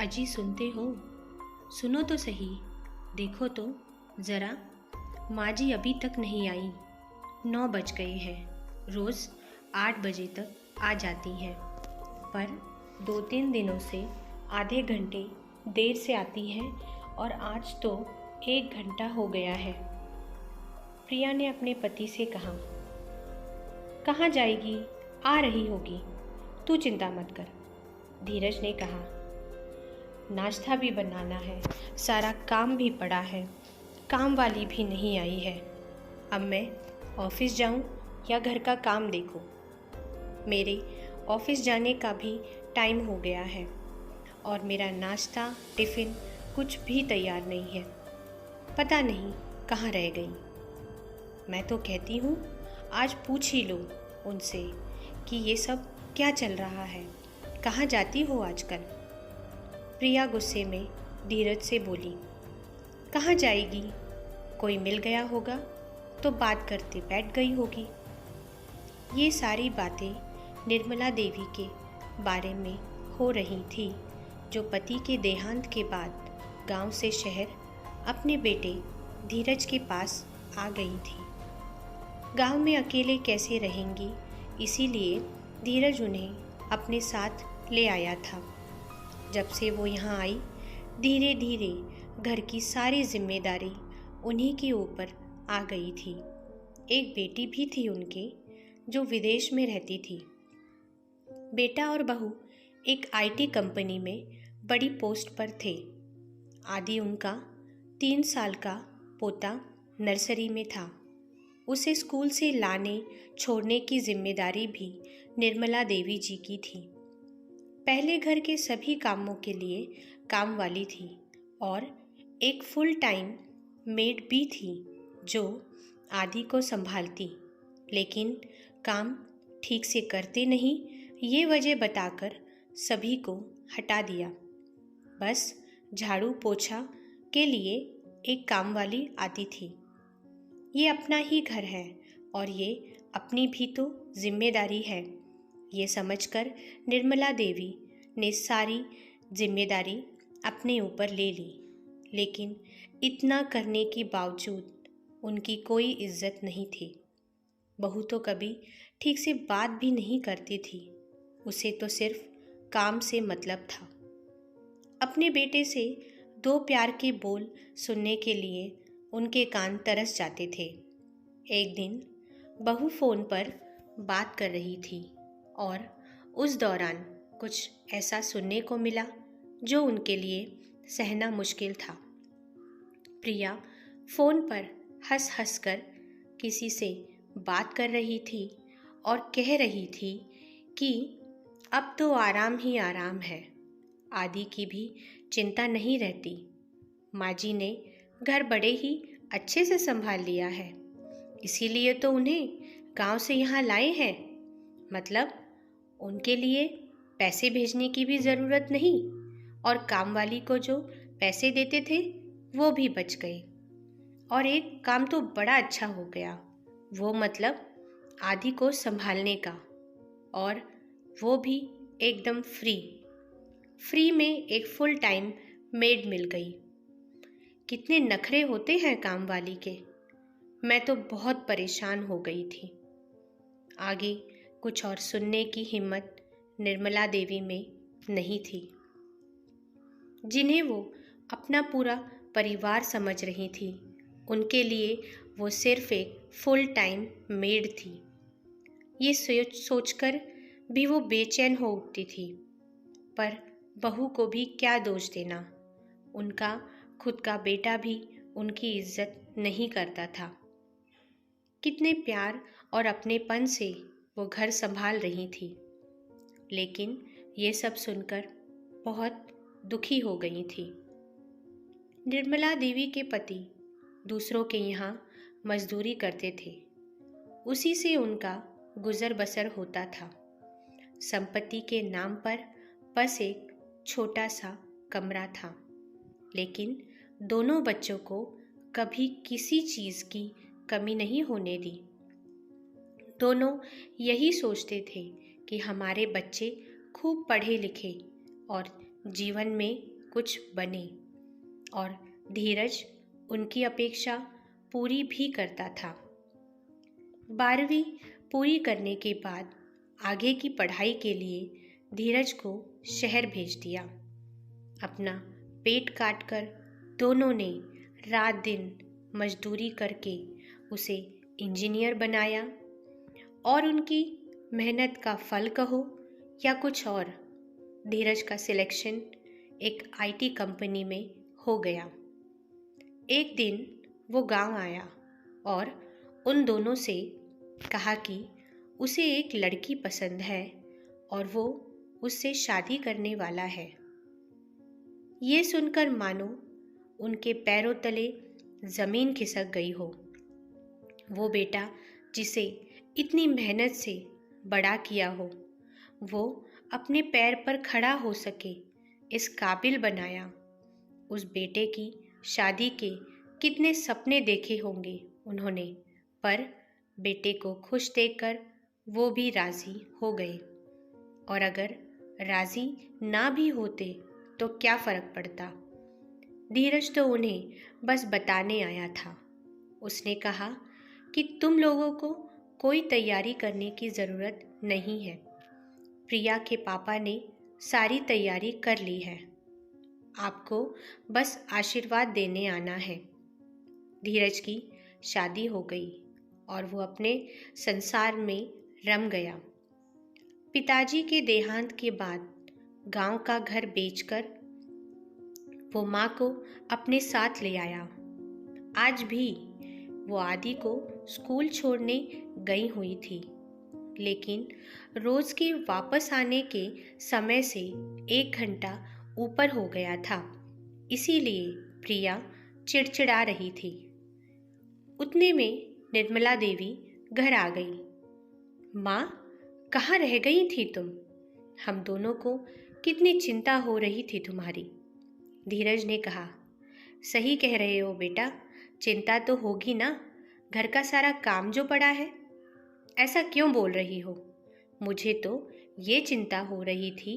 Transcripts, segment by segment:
अजी सुनते हो? सुनो तो सही। देखो तो ज़रा, माँ जी अभी तक नहीं आई। 9 बज गए हैं। रोज़ 8 बजे तक आ जाती हैं, पर 2-3 दिनों से आधे घंटे देर से आती हैं और आज तो 1 घंटा हो गया है। प्रिया ने अपने पति से कहा, कहाँ जाएगी? आ रही होगी, तू चिंता मत कर। धीरज ने कहा, नाश्ता भी बनाना है, सारा काम भी पड़ा है, काम वाली भी नहीं आई है। अब मैं ऑफिस जाऊं या घर का काम देखूं? मेरे ऑफिस जाने का भी टाइम हो गया है और मेरा नाश्ता टिफ़िन कुछ भी तैयार नहीं है। पता नहीं कहाँ रह गई। मैं तो कहती हूँ आज पूछ ही लो उनसे कि ये सब क्या चल रहा है, कहाँ जाती हो आजकल? प्रिया गुस्से में धीरज से बोली, कहाँ जाएगी? कोई मिल गया होगा तो बात करते बैठ गई होगी। ये सारी बातें निर्मला देवी के बारे में हो रही थी, जो पति के देहांत के बाद गांव से शहर अपने बेटे धीरज के पास आ गई थी। गांव में अकेले कैसे रहेंगी, इसीलिए धीरज उन्हें अपने साथ ले आया था। जब से वो यहाँ आई, धीरे धीरे घर की सारी जिम्मेदारी उन्हीं के ऊपर आ गई थी। एक बेटी भी थी उनके, जो विदेश में रहती थी। बेटा और बहू एक आईटी कंपनी में बड़ी पोस्ट पर थे। आदि उनका 3 साल का पोता नर्सरी में था। उसे स्कूल से लाने छोड़ने की जिम्मेदारी भी निर्मला देवी जी की थी। पहले घर के सभी कामों के लिए काम वाली थी और एक फुल टाइम मेड भी थी जो आदि को संभालती, लेकिन काम ठीक से करते नहीं, ये वजह बताकर सभी को हटा दिया। बस झाड़ू पोछा के लिए एक काम वाली आती थी। ये अपना ही घर है और ये अपनी भी तो जिम्मेदारी है, ये समझकर निर्मला देवी ने सारी जिम्मेदारी अपने ऊपर ले ली। लेकिन इतना करने के बावजूद उनकी कोई इज्जत नहीं थी। बहू तो कभी ठीक से बात भी नहीं करती थी, उसे तो सिर्फ काम से मतलब था। अपने बेटे से 2 प्यार के बोल सुनने के लिए उनके कान तरस जाते थे। एक दिन बहू फ़ोन पर बात कर रही थी और उस दौरान कुछ ऐसा सुनने को मिला जो उनके लिए सहना मुश्किल था। प्रिया फ़ोन पर हंस हंस कर किसी से बात कर रही थी और कह रही थी कि अब तो आराम ही आराम है, आदि की भी चिंता नहीं रहती। माँ जी ने घर बड़े ही अच्छे से संभाल लिया है, इसीलिए तो उन्हें गांव से यहाँ लाए हैं। मतलब उनके लिए पैसे भेजने की भी ज़रूरत नहीं और काम वाली को जो पैसे देते थे वो भी बच गए। और एक काम तो बड़ा अच्छा हो गया, वो मतलब आदि को संभालने का, और वो भी एकदम फ्री में एक फुल टाइम मेड मिल गई। कितने नखरे होते हैं काम वाली के। मैं तो बहुत परेशान हो गई थी। आगे कुछ और सुनने की हिम्मत निर्मला देवी में नहीं थी। जिन्हें वो अपना पूरा परिवार समझ रही थी, उनके लिए वो सिर्फ एक फुल टाइम मेड थी। ये सोचकर भी वो बेचैन हो उठती थी। पर बहू को भी क्या दोष देना, उनका खुद का बेटा भी उनकी इज्जत नहीं करता था। कितने प्यार और अपनेपन से वो घर संभाल रही थी, लेकिन ये सब सुनकर बहुत दुखी हो गई थी। निर्मला देवी के पति दूसरों के यहाँ मजदूरी करते थे, उसी से उनका गुजर बसर होता था। संपत्ति के नाम पर बस एक छोटा सा कमरा था, लेकिन दोनों बच्चों को कभी किसी चीज़ की कमी नहीं होने दी। दोनों यही सोचते थे कि हमारे बच्चे खूब पढ़े लिखे और जीवन में कुछ बने और धीरज उनकी अपेक्षा पूरी भी करता था। 12वीं पूरी करने के बाद आगे की पढ़ाई के लिए धीरज को शहर भेज दिया। अपना पेट काटकर दोनों ने रात दिन मजदूरी करके उसे इंजीनियर बनाया और उनकी मेहनत का फल कहो या कुछ और, धीरज का सिलेक्शन एक आईटी कंपनी में हो गया। एक दिन वो गांव आया और उन दोनों से कहा कि उसे एक लड़की पसंद है और वो उससे शादी करने वाला है। ये सुनकर मानो उनके पैरों तले जमीन खिसक गई हो। वो बेटा जिसे इतनी मेहनत से बड़ा किया हो, वो अपने पैर पर खड़ा हो सके इस काबिल बनाया। उस बेटे की शादी के कितने सपने देखे होंगे उन्होंने, पर बेटे को खुश देखकर वो भी राजी हो गए। और अगर राजी ना भी होते तो क्या फर्क पड़ता। धीरज तो उन्हें बस बताने आया था। उसने कहा कि तुम लोगों को कोई तैयारी करने की ज़रूरत नहीं है। प्रिया के पापा ने सारी तैयारी कर ली है, आपको बस आशीर्वाद देने आना है। धीरज की शादी हो गई और वो अपने संसार में रम गया। पिताजी के देहांत के बाद गांव का घर बेचकर वो माँ को अपने साथ ले आया। आज भी वो आदि को स्कूल छोड़ने गई हुई थी, लेकिन रोज के वापस आने के समय से 1 घंटा ऊपर हो गया था, इसीलिए प्रिया चिड़चिड़ा रही थी। उतने में निर्मला देवी घर आ गई। माँ, कहाँ रह गई थी तुम? हम दोनों को कितनी चिंता हो रही थी तुम्हारी। धीरज ने कहा, सही कह रहे हो बेटा, चिंता तो होगी ना, घर का सारा काम जो पड़ा है। ऐसा क्यों बोल रही हो? मुझे तो ये चिंता हो रही थी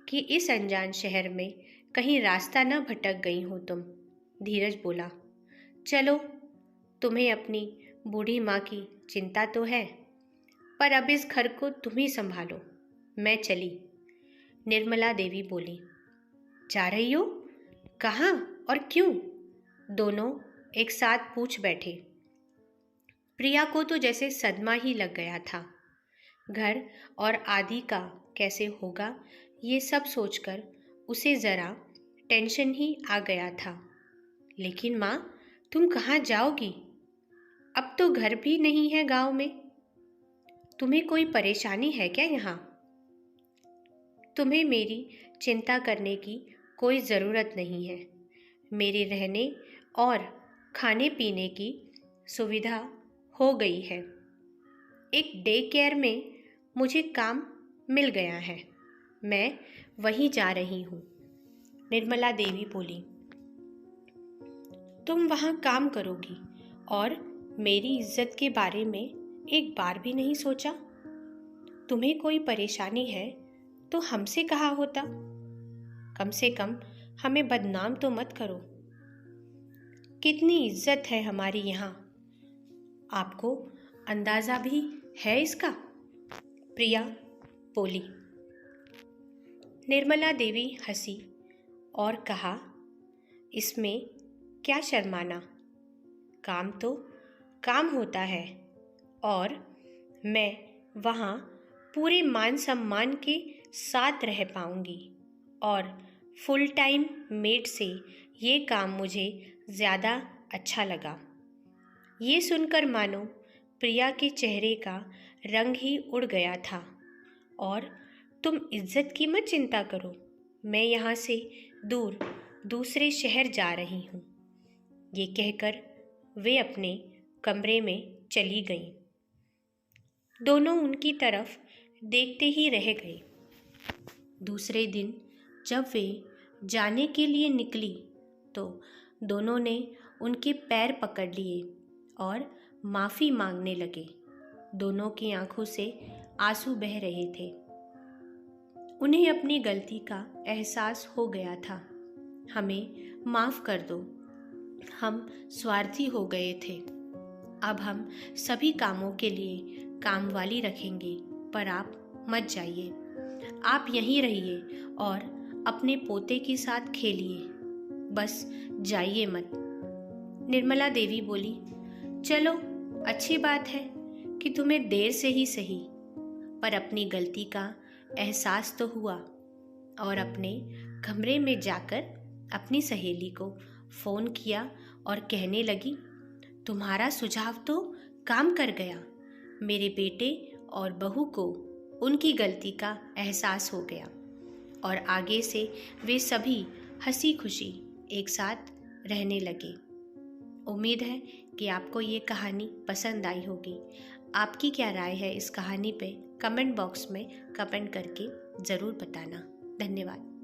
कि इस अनजान शहर में कहीं रास्ता ना भटक गई हो तुम। धीरज बोला, चलो, तुम्हें अपनी बूढ़ी माँ की चिंता तो है, पर अब इस घर को तुम ही संभालो, मैं चली। निर्मला देवी बोली, जा रही हो? कहाँ और क्यों? दोनों एक साथ पूछ बैठे। प्रिया को तो जैसे सदमा ही लग गया था। घर और आदि का कैसे होगा ये सब सोचकर उसे ज़रा टेंशन ही आ गया था। लेकिन माँ, तुम कहाँ जाओगी? अब तो घर भी नहीं है गांव में। तुम्हें कोई परेशानी है क्या यहाँ? तुम्हें मेरी चिंता करने की कोई ज़रूरत नहीं है। मेरे रहने और खाने पीने की सुविधा हो गई है। एक डे केयर में मुझे काम मिल गया है, मैं वहीं जा रही हूँ। निर्मला देवी बोली, तुम वहाँ काम करोगी और मेरी इज्जत के बारे में एक बार भी नहीं सोचा? तुम्हें कोई परेशानी है तो हमसे कहा होता। कम से कम हमें बदनाम तो मत करो। कितनी इज्जत है हमारी यहाँ, आपको अंदाज़ा भी है इसका? प्रिया बोली। निर्मला देवी हंसी और कहा, इसमें क्या शर्माना, काम तो काम होता है और मैं वहाँ पूरे मान सम्मान के साथ रह पाऊँगी और फुल टाइम मेड से ये काम मुझे ज़्यादा अच्छा लगा। ये सुनकर मानो प्रिया के चेहरे का रंग ही उड़ गया था। और तुम इज्जत की मत चिंता करो, मैं यहाँ से दूर दूसरे शहर जा रही हूँ। ये कहकर वे अपने कमरे में चली गईं। दोनों उनकी तरफ देखते ही रह गए। दूसरे दिन जब वे जाने के लिए निकली तो दोनों ने उनके पैर पकड़ लिए और माफ़ी मांगने लगे। दोनों की आंखों से आंसू बह रहे थे। उन्हें अपनी गलती का एहसास हो गया था। हमें माफ़ कर दो, हम स्वार्थी हो गए थे। अब हम सभी कामों के लिए कामवाली रखेंगे, पर आप मत जाइए। आप यहीं रहिए और अपने पोते के साथ खेलिए, बस जाइए मत। निर्मला देवी बोली, चलो अच्छी बात है कि तुम्हें देर से ही सही, पर अपनी गलती का एहसास तो हुआ। और अपने कमरे में जाकर अपनी सहेली को फ़ोन किया और कहने लगी, तुम्हारा सुझाव तो काम कर गया। मेरे बेटे और बहू को उनकी गलती का एहसास हो गया और आगे से वे सभी हंसी खुशी एक साथ रहने लगे। उम्मीद है कि आपको ये कहानी पसंद आई होगी। आपकी क्या राय है इस कहानी पे कमेंट बॉक्स में कमेंट करके ज़रूर बताना। धन्यवाद।